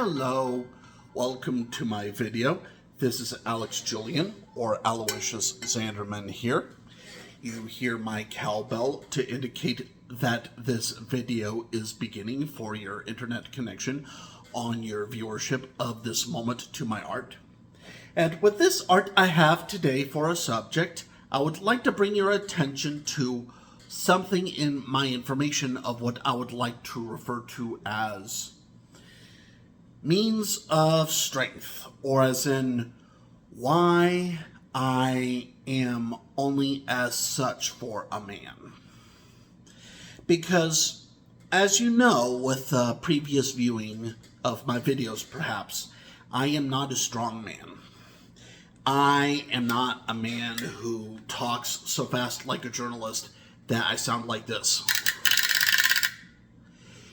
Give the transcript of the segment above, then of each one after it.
Hello, welcome to my video. This is Alex Julian, or Aloysius Zanderman here. You hear my cowbell to indicate that this video is beginning for your internet connection on your viewership of this moment to my art. And with this art I have today for a subject, I would like to bring your attention to something in my information of what I would like to refer to as means of strength, or as in why I am only as such for a man. Because, as you know, with previous viewing of my videos perhaps, I am not a strong man. I am not a man who talks so fast like a journalist that I sound like this.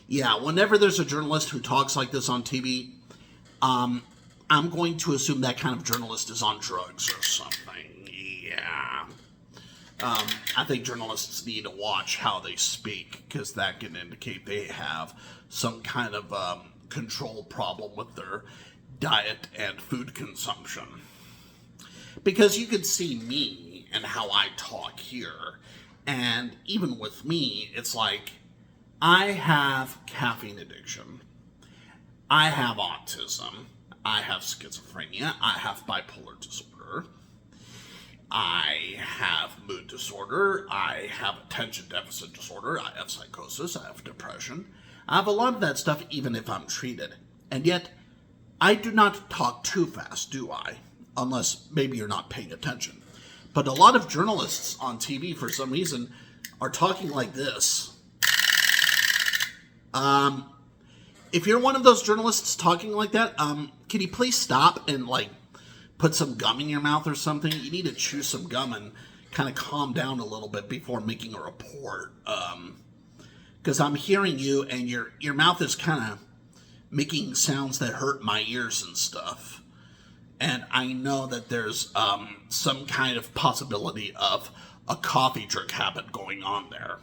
Yeah, whenever there's a journalist who talks like this on TV, I'm going to assume that kind of journalist is on drugs or something. Yeah. I think journalists need to watch how they speak, because that can indicate they have some kind of control problem with their diet and food consumption. Because you can see me and how I talk here, and even with me, it's like, I have caffeine addiction. I have autism. I have schizophrenia. I have bipolar disorder. I have mood disorder. I have attention deficit disorder. I have psychosis. I have depression. I have a lot of that stuff even if I'm treated. And yet, I do not talk too fast, do I? Unless maybe you're not paying attention. But a lot of journalists on TV, for some reason, are talking like this. If you're one of those journalists talking like that, can you please stop and, put some gum in your mouth or something? You need to chew some gum and kind of calm down a little bit before making a report. Because I'm hearing you and your mouth is kind of making sounds that hurt my ears and stuff. And I know that there's some kind of possibility of a coffee drink habit going on there.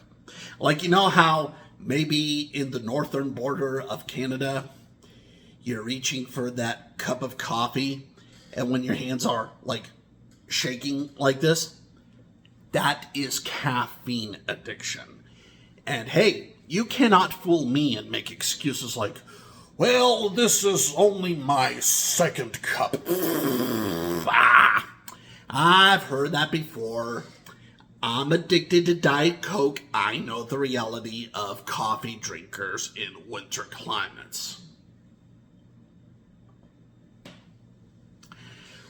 Like, you know how maybe in the northern border of Canada, you're reaching for that cup of coffee, and when your hands are, shaking like this, that is caffeine addiction. And hey, you cannot fool me and make excuses like, well, this is only my second cup. I've heard that before. I'm addicted to Diet Coke. I know the reality of coffee drinkers in winter climates.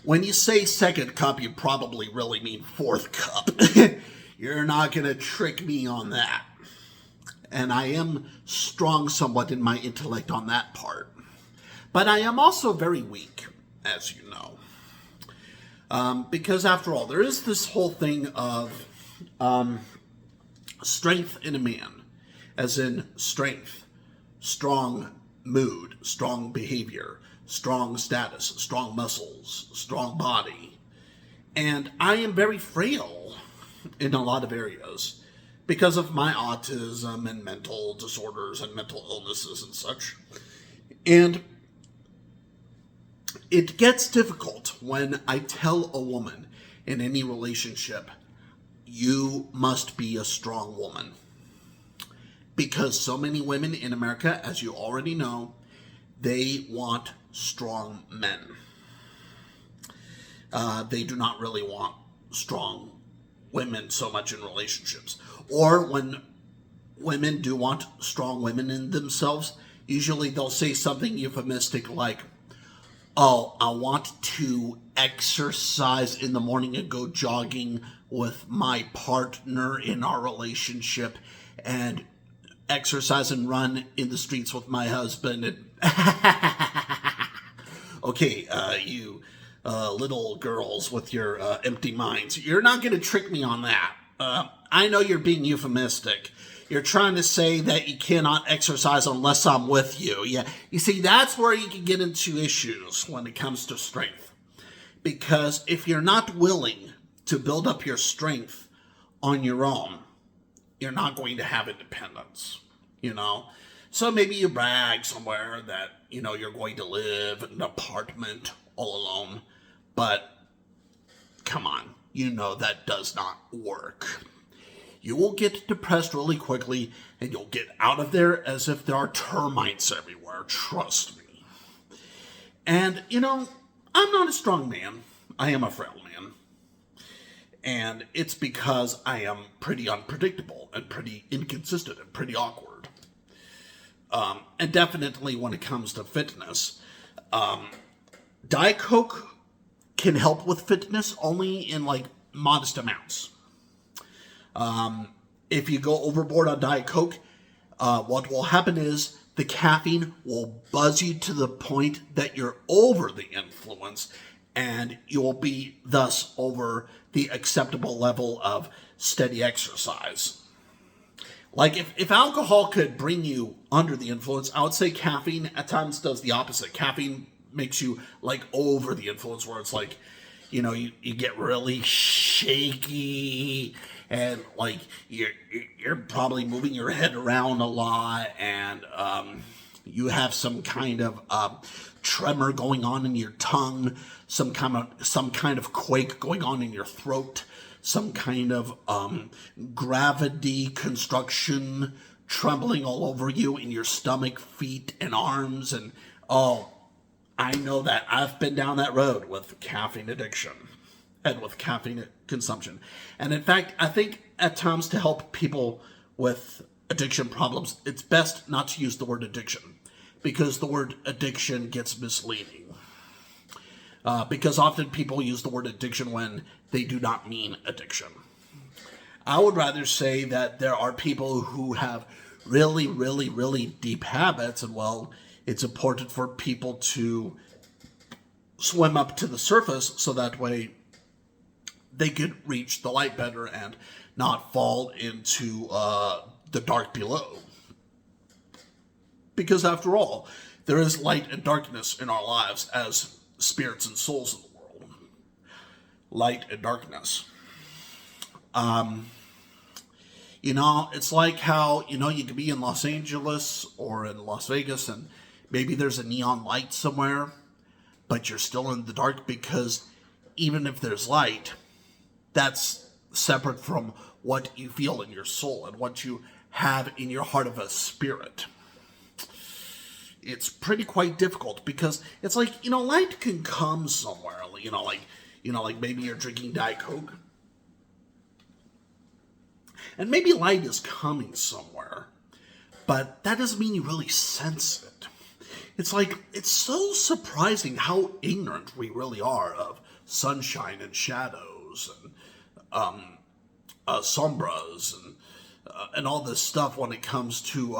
When you say second cup, you probably really mean fourth cup. You're not going to trick me on that. And I am strong somewhat in my intellect on that part. But I am also very weak, as you know. Because after all, there is this whole thing of strength in a man, as in strength, strong mood, strong behavior, strong status, strong muscles, strong body. And I am very frail in a lot of areas because of my autism and mental disorders and mental illnesses and such. And it gets difficult when I tell a woman in any relationship, you must be a strong woman. Because so many women in America, as you already know, they want strong men. They do not really want strong women so much in relationships. Or when women do want strong women in themselves, usually they'll say something euphemistic like, oh, I want to exercise in the morning and go jogging with my partner in our relationship, and exercise and run in the streets with my husband. And okay, you little girls with your empty minds, you're not going to trick me on that. I know you're being euphemistic. You're trying to say that you cannot exercise unless I'm with you. Yeah, you see, that's where you can get into issues when it comes to strength. Because if you're not willing to build up your strength on your own, you're not going to have independence, you know? So maybe you brag somewhere that, you're going to live in an apartment all alone. But come on, that does not work. You will get depressed really quickly, and you'll get out of there as if there are termites everywhere. Trust me. And, I'm not a strong man. I am a frail man. And it's because I am pretty unpredictable and pretty inconsistent and pretty awkward. And definitely when it comes to fitness, Diet Coke can help with fitness only in modest amounts. If you go overboard on Diet Coke, what will happen is the caffeine will buzz you to the point that you're over the influence, and you'll be thus over the acceptable level of steady exercise. If alcohol could bring you under the influence, I would say caffeine at times does the opposite. Caffeine makes you over the influence, where it's you get really shaky, and you're probably moving your head around a lot, and you have some kind of tremor going on in your tongue, some kind of quake going on in your throat, some kind of gravity construction trembling all over you in your stomach, feet, and arms. And I know that. I've been down that road with caffeine addiction and with caffeine consumption. And in fact, I think at times to help people with addiction problems, it's best not to use the word addiction, because the word addiction gets misleading. Because often people use the word addiction when they do not mean addiction. I would rather say that there are people who have really, really, really deep habits, and it's important for people to swim up to the surface so that way they could reach the light better and not fall into the dark below. Because after all, there is light and darkness in our lives as spirits and souls in the world. Light and darkness. It's like how, you could be in Los Angeles or in Las Vegas, and maybe there's a neon light somewhere, but you're still in the dark, because even if there's light, that's separate from what you feel in your soul and what you have in your heart of a spirit. It's pretty quite difficult, because it's light can come somewhere, maybe you're drinking Diet Coke, and maybe light is coming somewhere, but that doesn't mean you really sense it. It's so surprising how ignorant we really are of sunshine and shadows and sombras and all this stuff when it comes to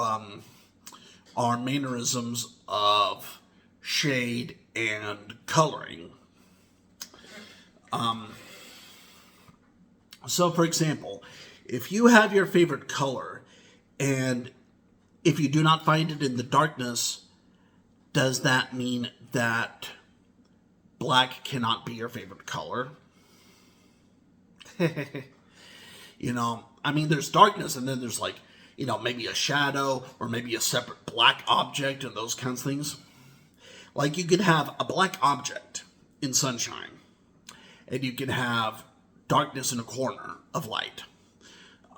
our mannerisms of shade and coloring. So, for example, if you have your favorite color, and if you do not find it in the darkness, does that mean that black cannot be your favorite color? There's darkness, and then there's maybe a shadow or maybe a separate black object and those kinds of things. You can have a black object in sunshine, and you can have darkness in a corner of light.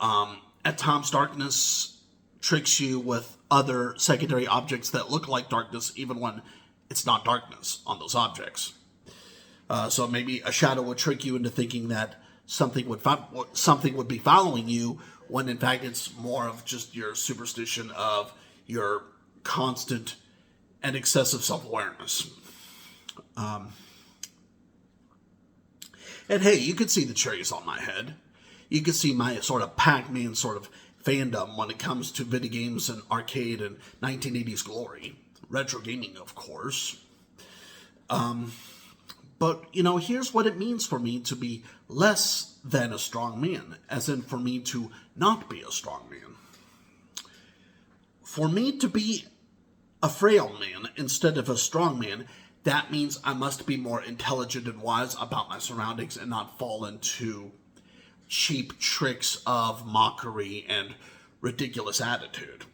At times, darkness tricks you with other secondary objects that look like darkness, even when it's not darkness on those objects. So maybe a shadow would trick you into thinking that something would be following you, when in fact it's more of just your superstition of your constant and excessive self-awareness. And hey, you could see the cherries on my head. You could see my sort of Pac-Man sort of fandom when it comes to video games and arcade and 1980s glory. Retro gaming, of course. But, here's what it means for me to be less than a strong man, as in for me to not be a strong man. For me to be a frail man instead of a strong man, that means I must be more intelligent and wise about my surroundings and not fall into cheap tricks of mockery and ridiculous attitude.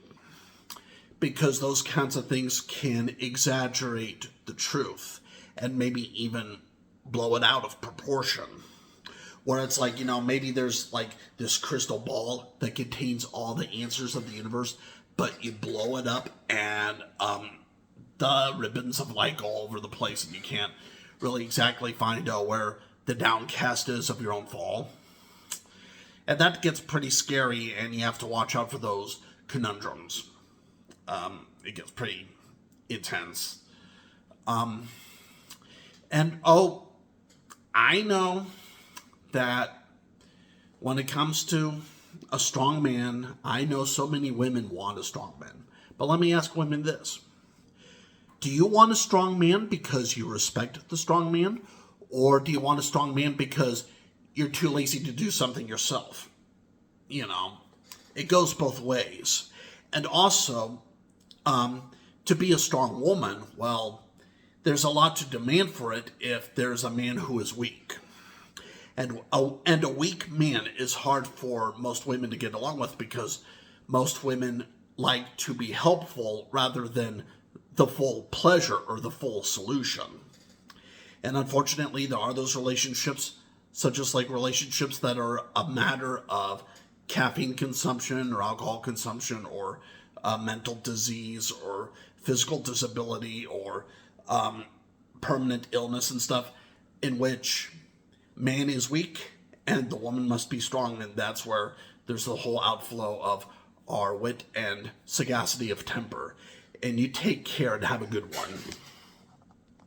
because those kinds of things can exaggerate the truth and maybe even blow it out of proportion. Where it's like, maybe there's like this crystal ball that contains all the answers of the universe, but you blow it up and the ribbons of light go all over the place and you can't really exactly find out where the downcast is of your own fall. And that gets pretty scary, and you have to watch out for those conundrums. It gets pretty intense. And I know that when it comes to a strong man, I know so many women want a strong man. But let me ask women this. Do you want a strong man because you respect the strong man? Or do you want a strong man because you're too lazy to do something yourself? It goes both ways. And also, to be a strong woman, well, there's a lot to demand for it if there's a man who is weak. And a weak man is hard for most women to get along with because most women like to be helpful rather than the full pleasure or the full solution. And unfortunately, there are those relationships, such as like relationships that are a matter of caffeine consumption or alcohol consumption or mental disease or physical disability or permanent illness and stuff, in which man is weak and the woman must be strong, and that's where there's the whole outflow of our wit and sagacity of temper. And you take care to have a good one.